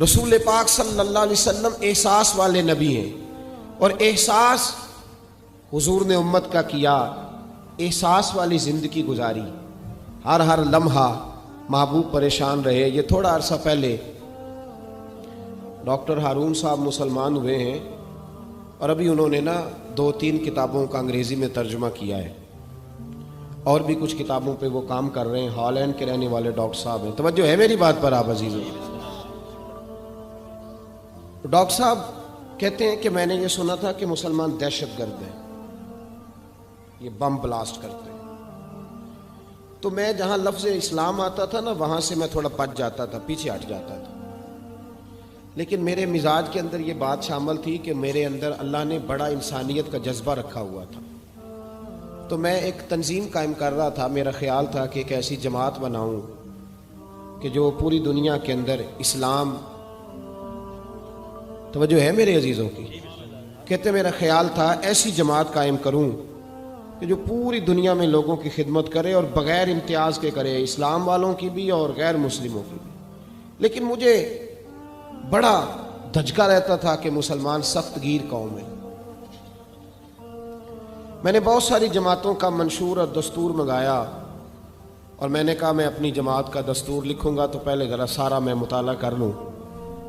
رسول پاک صلی اللہ علیہ وسلم احساس والے نبی ہیں، اور احساس حضور نے امت کا کیا، احساس والی زندگی گزاری، ہر لمحہ محبوب پریشان رہے۔ یہ تھوڑا عرصہ پہلے ڈاکٹر ہارون صاحب مسلمان ہوئے ہیں، اور ابھی انہوں نے 2-3 کتابوں کا انگریزی میں ترجمہ کیا ہے، اور بھی کچھ کتابوں پہ وہ کام کر رہے ہیں۔ ہالینڈ کے رہنے والے ڈاکٹر صاحب ہیں۔ توجہ ہے میری بات پر آپ عزیزوں؟ ڈاکٹر صاحب کہتے ہیں کہ میں نے یہ سنا تھا کہ مسلمان دہشت گرد ہیں، یہ بم بلاسٹ کرتے ہیں۔ تو میں جہاں لفظ اسلام آتا تھا وہاں سے میں تھوڑا بچ جاتا تھا، پیچھے ہٹ جاتا تھا، لیکن میرے مزاج کے اندر یہ بات شامل تھی کہ میرے اندر اللہ نے بڑا انسانیت کا جذبہ رکھا ہوا تھا۔ تو میں ایک تنظیم قائم کر رہا تھا، میرا خیال تھا کہ ایک ایسی جماعت بناؤں کہ جو پوری دنیا کے اندر اسلام، توجہ ہے میرے عزیزوں کی؟ کہتے میرا خیال تھا ایسی جماعت قائم کروں کہ جو پوری دنیا میں لوگوں کی خدمت کرے، اور بغیر امتیاز کے کرے، اسلام والوں کی بھی اور غیر مسلموں کی بھی۔ لیکن مجھے بڑا دھچکا رہتا تھا کہ مسلمان سخت گیر قوم ہے۔ میں نے بہت ساری جماعتوں کا منشور اور دستور منگایا، اور میں نے کہا میں اپنی جماعت کا دستور لکھوں گا تو پہلے ذرا سارا میں مطالعہ کر لوں۔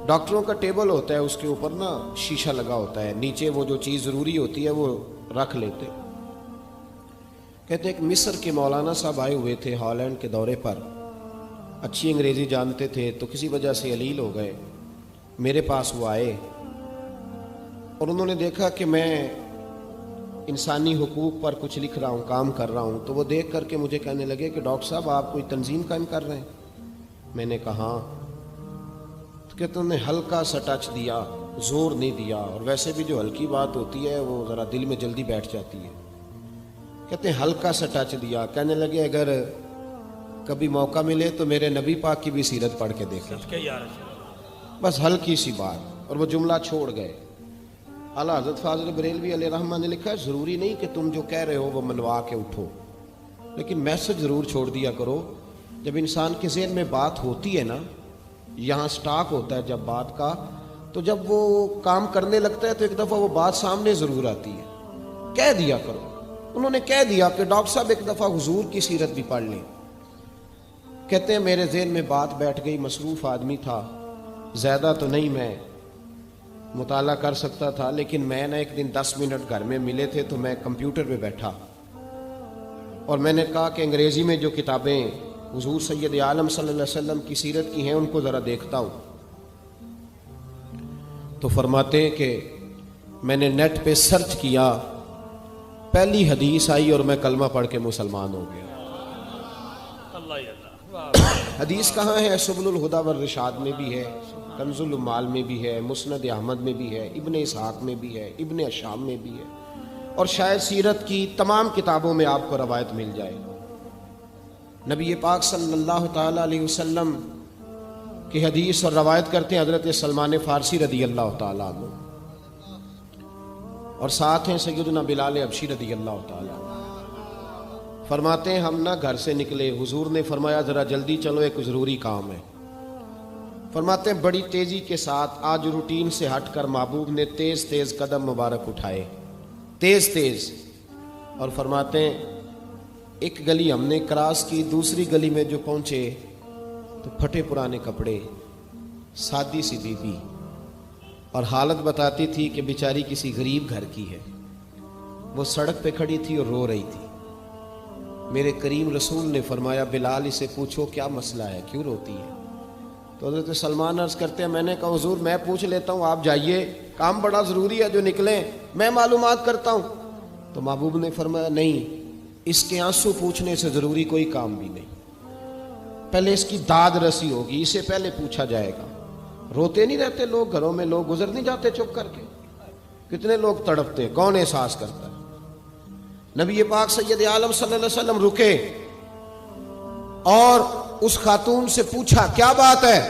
ڈاکٹروں کا ٹیبل ہوتا ہے، اس کے اوپر شیشہ لگا ہوتا ہے، نیچے وہ جو چیز ضروری ہوتی ہے وہ رکھ لیتے۔ کہتے ہیں کہ مصر کے مولانا صاحب آئے ہوئے تھے ہالینڈ کے دورے پر، اچھی انگریزی جانتے تھے، تو کسی وجہ سے علیل ہو گئے۔ میرے پاس وہ آئے اور انہوں نے دیکھا کہ میں انسانی حقوق پر کچھ لکھ رہا ہوں، کام کر رہا ہوں، تو وہ دیکھ کر کے مجھے کہنے لگے کہ ڈاکٹر صاحب آپ کوئی تنظیم قائم کر رہے ہیں؟ میں نے کہا ہاں۔ تو کہتے انہوں نے ہلکا سا ٹچ دیا، زور نہیں دیا، اور ویسے بھی جو ہلکی بات ہوتی ہے وہ ذرا دل میں جلدی بیٹھ جاتی ہے۔ کہتے ہیں ہلکا سا ٹچ دیا، کہنے لگے اگر کبھی موقع ملے تو میرے نبی پاک کی بھی سیرت پڑھ کے دیکھیں، بس ہلکی سی بات، اور وہ جملہ چھوڑ گئے۔ اعلیٰ حضرت فاضل بریلوی علیہ رحمہ نے لکھا ہے ضروری نہیں کہ تم جو کہہ رہے ہو وہ منوا کے اٹھو، لیکن میسج ضرور چھوڑ دیا کرو۔ جب انسان کے ذہن میں بات ہوتی ہے یہاں سٹاک ہوتا ہے جب بات کا، تو جب وہ کام کرنے لگتا ہے تو ایک دفعہ وہ بات سامنے ضرور آتی ہے، کہہ دیا کرو۔ انہوں نے کہہ دیا کہ ڈاکٹر صاحب ایک دفعہ حضور کی سیرت بھی پڑھ لیں۔ کہتے ہیں میرے ذہن میں بات بیٹھ گئی، مصروف آدمی تھا، زیادہ تو نہیں میں مطالعہ کر سکتا تھا، لیکن میں ایک دن 10 منٹ گھر میں ملے تھے تو میں کمپیوٹر پہ بیٹھا، اور میں نے کہا کہ انگریزی میں جو کتابیں حضور سید عالم صلی اللہ علیہ وسلم کی سیرت کی ہیں ان کو ذرا دیکھتا ہوں۔ تو فرماتے ہیں کہ میں نے نیٹ پہ سرچ کیا، پہلی حدیث آئی اور میں کلمہ پڑھ کے مسلمان ہو گیا۔ حدیث کہاں ہے؟ سبل الہدی والرشاد میں بھی ہے، کنز العمال میں بھی ہے، مسند احمد میں بھی ہے، ابن اسحاق میں بھی ہے، ابن اشام میں بھی ہے، اور شاید سیرت کی تمام کتابوں میں آپ کو روایت مل جائے۔ نبی پاک صلی اللہ تعالی علیہ وسلم کی حدیث اور روایت کرتے ہیں حضرت سلمان فارسی رضی اللہ تعالیٰ عنہ، اور ساتھ ہیں سیدنا بلال حبشی رضی اللہ تعالیٰ عنہ۔ فرماتے ہیں ہم گھر سے نکلے، حضور نے فرمایا ذرا جلدی چلو ایک ضروری کام ہے۔ فرماتے ہیں بڑی تیزی کے ساتھ آج روٹین سے ہٹ کر محبوب نے تیز تیز قدم مبارک اٹھائے، تیز تیز، اور فرماتے ہیں ایک گلی ہم نے کراس کی، دوسری گلی میں جو پہنچے تو پھٹے پرانے کپڑے، سادی سی بی بی، اور حالت بتاتی تھی کہ بیچاری کسی غریب گھر کی ہے۔ وہ سڑک پہ کھڑی تھی اور رو رہی تھی۔ میرے کریم رسول نے فرمایا بلال اسے پوچھو کیا مسئلہ ہے، کیوں روتی ہے؟ تو حضرت سلمان عرض کرتے ہیں میں نے کہا حضور میں پوچھ لیتا ہوں، آپ جائیے، کام بڑا ضروری ہے جو نکلیں، میں معلومات کرتا ہوں۔ تو محبوب نے فرمایا نہیں، اس کے آنسو پوچھنے سے ضروری کوئی کام بھی نہیں، پہلے اس کی داد رسی ہوگی، اسے پہلے پوچھا جائے گا۔ روتے نہیں رہتے لوگ گھروں میں، لوگ گزر نہیں جاتے چپ کر کے؟ کتنے لوگ تڑپتے، کون احساس کرتا ہے؟ نبی پاک سید عالم صلی اللہ علیہ وسلم رکے اور اس خاتون سے پوچھا کیا بات ہے؟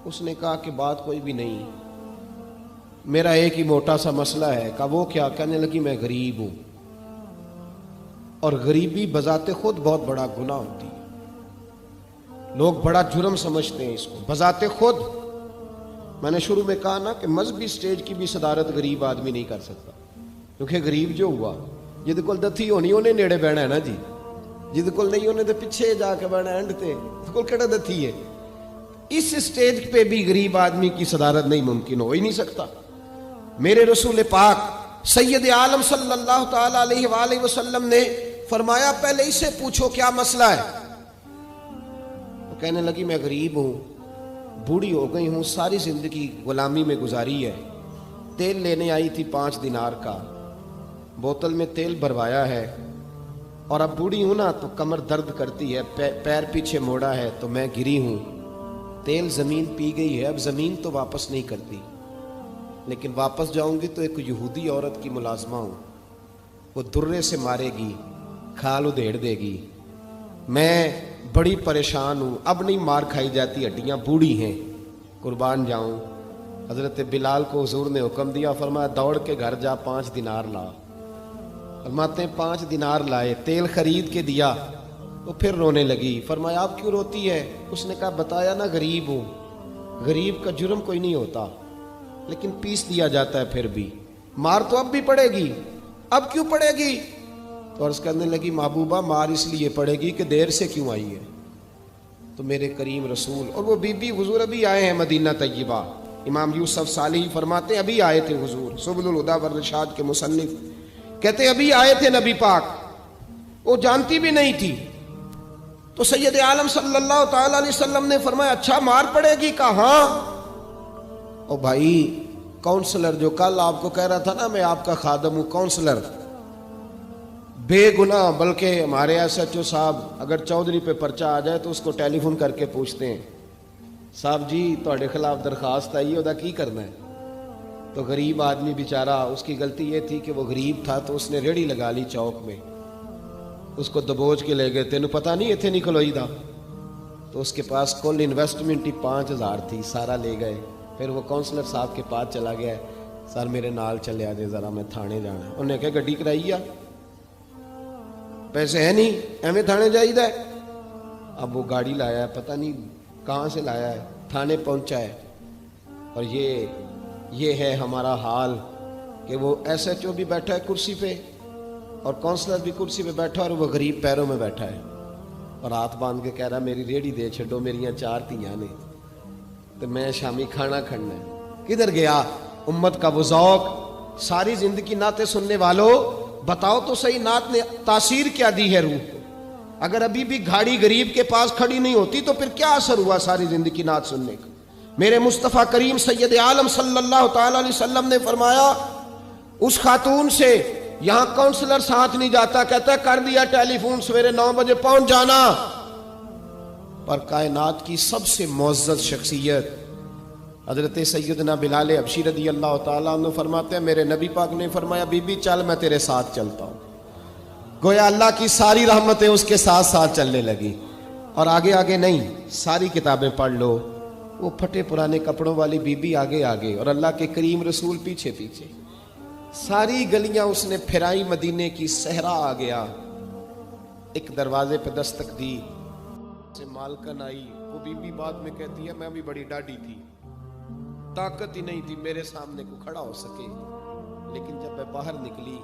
اس نے کہا کہ بات کوئی بھی نہیں، میرا ایک ہی موٹا سا مسئلہ ہے۔ کہا وہ کیا؟ کہنے لگی میں غریب ہوں، اور غریبی بذات خود بہت بڑا گناہ ہوتی ہے، لوگ بڑا جرم سمجھتے ہیں اس کو، بذات خود میں نے شروع میں کہا نا کہ مذہبی سٹیج کی بھی صدارت غریب آدمی نہیں کر سکتا، کیونکہ غریب جو ہوا جہد کول دتھی ہونی انہیں نیڑے بہنا ہے نا جی، جہد کول نہیں انہیں تو پیچھے جا کے بہنا اینڈ تے کول کہڑا دتھی ہے۔ اس سٹیج پہ بھی غریب آدمی کی صدارت نہیں ممکن ہو ہی نہیں سکتا۔ میرے رسول پاک سید عالم صلی اللہ تعالی علیہ وآلہ وسلم نے فرمایا پہلے اسے پوچھو کیا مسئلہ ہے۔ وہ کہنے لگی میں غریب ہوں، بوڑھی ہو گئی ہوں، ساری زندگی غلامی میں گزاری ہے، تیل لینے آئی تھی 5 دینار کا، بوتل میں تیل بھروایا ہے، اور اب بوڑھی ہوں نا تو کمر درد کرتی ہے، پیر پیچھے موڑا ہے تو میں گری ہوں، تیل زمین پی گئی ہے، اب زمین تو واپس نہیں کرتی، لیکن واپس جاؤں گی تو ایک یہودی عورت کی ملازمہ ہوں، وہ درے سے مارے گی، کھال ادھیڑ دے گی، میں بڑی پریشان ہوں، اب نہیں مار کھائی جاتی، ہڈیاں بوڑھی ہیں، قربان جاؤں۔ حضرت بلال کو حضور نے حکم دیا، فرمایا دوڑ کے گھر جا 5 دینار لا۔ فرماتے ہیں 5 دینار لائے، تیل خرید کے دیا، وہ پھر رونے لگی۔ فرمایا آپ کیوں روتی ہے؟ اس نے کہا بتایا نا غریب ہوں، غریب کا جرم کوئی نہیں ہوتا، لیکن پیس دیا جاتا ہے، پھر بھی مار تو اب بھی پڑے گی، اب کیوں پڑے گی؟ تو عرض کرنے لگی محبوبہ مار اس لیے پڑے گی کہ دیر سے کیوں آئی ہے۔ تو میرے کریم رسول اور وہ بی بی حضور ابھی آئے ہیں مدینہ طیبہ، امام یوسف صالحی فرماتے ہیں ابھی آئے تھے حضور، سبل الہدی والرشاد کے مصنف کہتے ہیں ابھی آئے تھے نبی پاک، وہ جانتی بھی نہیں تھی۔ تو سید عالم صلی اللہ تعالی علیہ وسلم نے فرمایا اچھا مار پڑے گی؟ کہا ہاں۔ او بھائی کونسلر جو کل آپ کو کہہ رہا تھا نا میں آپ کا خادم ہوں، کونسلر بے گناہ، بلکہ ہمارے ایس ایچ او صاحب اگر چودھری پہ پرچہ آ جائے تو اس کو ٹیلی فون کر کے پوچھتے ہیں صاحب جی تہاڈے خلاف درخواست آئی ہے، ادا کی کرنا ہے؟ تو غریب آدمی بیچارہ، اس کی غلطی یہ تھی کہ وہ غریب تھا تو اس نے ریڑھی لگا لی چوک میں، اس کو دبوچ کے لے گئے، تینوں پتہ نہیں اتنے نہیں کھلوئی دا، تو اس کے پاس کل انویسٹمنٹ ہی 5000 تھی، سارا لے گئے۔ پھر وہ کونسلر صاحب کے پاس چلا گیا، سر میرے نال چلے آجے ذرا میں تھانے جانا ہے۔ انہوں نے کہا گڈی کرائی آ، پیسے ہے نہیں ایویں تھانے جائیے۔ اب وہ گاڑی لایا ہے، پتہ نہیں کہاں سے لایا ہے، تھانے پہنچا ہے، اور یہ ہے ہمارا حال کہ وہ ایس ایچ او بھی بیٹھا ہے کرسی پہ اور کونسلر بھی کرسی پہ بیٹھا اور وہ غریب پیروں میں بیٹھا ہے اور ہاتھ باندھ کے کہہ رہا میری ریڑھی دے چھڈو، میریاں 4 دھیاں نے تو میں شامی کھانا کھڑنا ہے۔ کدھر گیا امت کا وہ ذوق؟ ساری زندگی نعتیں سننے والوں بتاؤ تو صحیح نعت نے تاثیر کیا دی ہے روح کو؟ اگر ابھی بھی گھاڑی غریب کے پاس کھڑی نہیں ہوتی تو پھر کیا اثر ہوا ساری زندگی نعت سننے کا؟ میرے مصطفیٰ کریم سید عالم صلی اللہ تعالی علیہ وسلم نے فرمایا اس خاتون سے یہاں کونسلر ساتھ نہیں جاتا، کہتا ہے کر دیا ٹیلی فون، سویرے 9 بجے پہنچ جانا۔ پر کائنات کی سب سے معزز شخصیت حضرت سیدنا بلال حبشی رضی اللہ تعالیٰ عنہ فرماتے ہیں میرے نبی پاک نے فرمایا بی بی چل میں تیرے ساتھ چلتا ہوں، گویا اللہ کی ساری رحمتیں اس کے ساتھ ساتھ چلنے لگی۔ اور آگے آگے نہیں، ساری کتابیں پڑھ لو، وہ پھٹے پرانے کپڑوں والی بی بی آگے آگے اور اللہ کے کریم رسول پیچھے پیچھے، ساری گلیاں اس نے پھرائی، مدینے کی صحرا آ گیا، ایک دروازے پہ دستک دی، سے مالکن آئی، وہ بی بی بعد میں کہتی ہے میں بھی بڑی ڈاڈی تھی، طاقت ہی نہیں تھی میرے سامنے کو کھڑا ہو سکے، لیکن جب میں باہر نکلی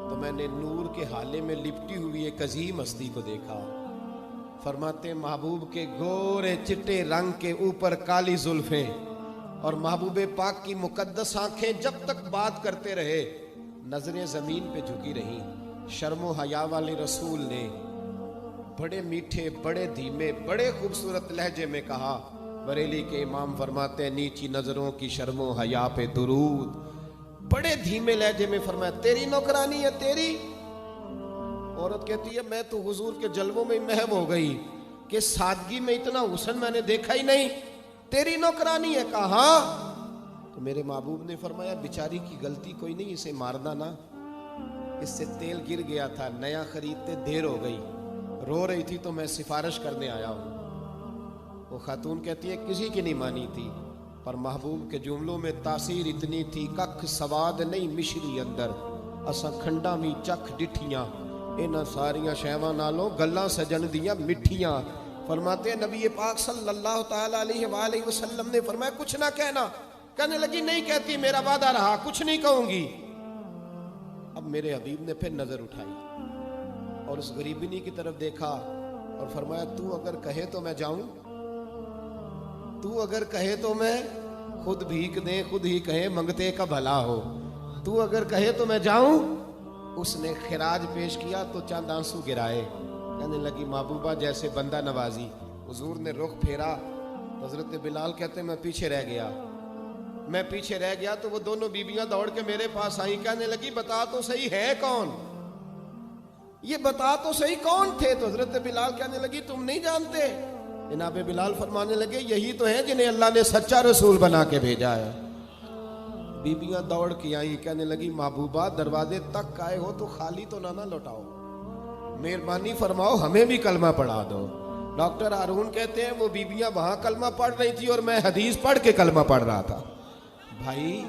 تو میں نے نور کے حالے میں لپٹی ہوئی ایک عظیم ہستی کو دیکھا۔ فرماتے محبوب کے گورے چٹے رنگ کے اوپر کالی زلفیں اور محبوب پاک کی مقدس آنکھیں جب تک بات کرتے رہے نظریں زمین پہ جھکی رہیں۔ شرم و حیا والے رسول نے بڑے میٹھے، بڑے دھیمے، بڑے خوبصورت لہجے میں کہا، بریلی کے امام فرماتے ہیں نیچی نظروں کی شرم و حیا پہ درود، بڑے دھیمے لہجے میں فرمایا تیری نوکرانی ہے تیری؟ عورت کہتی ہے میں تو حضور کے جلووں میں محو ہو گئی کہ سادگی میں اتنا حسن میں نے دیکھا ہی نہیں، تیری نوکرانی ہے؟ کہا ہاں۔ تو میرے محبوب نے فرمایا بیچاری کی غلطی کوئی نہیں، اسے مارنا نا، اس سے تیل گر گیا تھا، نیا خریدتے دیر ہو گئی، رو رہی تھی تو میں سفارش کرنے آیا ہوں۔ وہ خاتون کہتی ہے کسی کی نہیں مانی تھی، پر محبوب کے جملوں میں تاثیر اتنی تھی، ککھ سواد نہیں مشری اندر، اساں کھنڈا می چکھ ڈٹھیاں، انہاں ساریاں شیواں نالوں گلاں سجن دیاں مٹھیاں۔ فرماتے ہیں نبی پاک صلی اللہ تعالی علیہ وآلہ وسلم نے فرمایا کچھ نہ کہنا. کہنے لگی نہیں کہتی، میرا وعدہ رہا، کچھ نہیں کہوں گی. اب میرے حبیب نے پھر نظر اٹھائی اور اس غریبنی کی طرف دیکھا اور فرمایا تو اگر کہے تو میں جاؤں، تو اگر کہے تو میں خود بھیک دیں، خود ہی کہے منگتے کا بھلا ہو، تو اگر کہے تو میں جاؤں. اس نے خراج پیش کیا تو چند آنسو گرائے. کہنے لگی محبوبہ جیسے بندہ نوازی. حضور نے رخ پھیرا. حضرت بلال کہتے میں پیچھے رہ گیا. میں پیچھے رہ گیا تو وہ دونوں بیویاں دوڑ کے میرے پاس آئیں. کہنے لگی بتا تو صحیح ہے کون، یہ بتا تو صحیح کون تھے. تو حضرت بلال کہنے لگی تم نہیں جانتے. جناب بلال فرمانے لگے یہی تو ہیں جنہیں اللہ نے سچا رسول بنا کے بھیجا ہے. بیویاں دوڑ کے آئیں. کہنے لگی محبوبہ دروازے تک آئے ہو تو خالی تو نہ لوٹاؤ، مہربانی فرماؤ ہمیں بھی کلمہ پڑھا دو. ڈاکٹر ہارون کہتے ہیں وہ بیویاں وہاں کلمہ پڑھ رہی تھی اور میں حدیث پڑھ کے کلمہ پڑھ رہا تھا. بھائی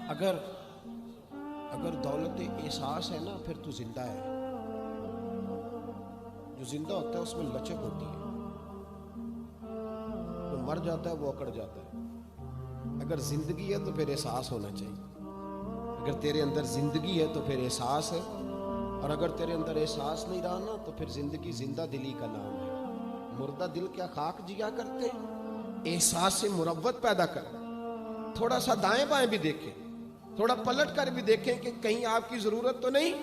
اگر دولت احساس ہے نا پھر تو زندہ ہے. جو زندہ ہوتا ہے اس میں لچک ہوتی ہے، جو مر جاتا ہے وہ اکڑ جاتا ہے. اگر زندگی ہے تو پھر احساس ہونا چاہیے. اگر تیرے اندر زندگی ہے تو پھر احساس ہے، اور اگر تیرے اندر احساس نہیں رہا نا تو پھر زندگی زندہ دلی کا نام ہے. مردہ دل کیا خاک جیا کرتے، احساس سے مروت پیدا کر. تھوڑا سا دائیں بائیں بھی دیکھیں، تھوڑا پلٹ کر بھی دیکھیں کہ کہیں آپ کی ضرورت تو نہیں.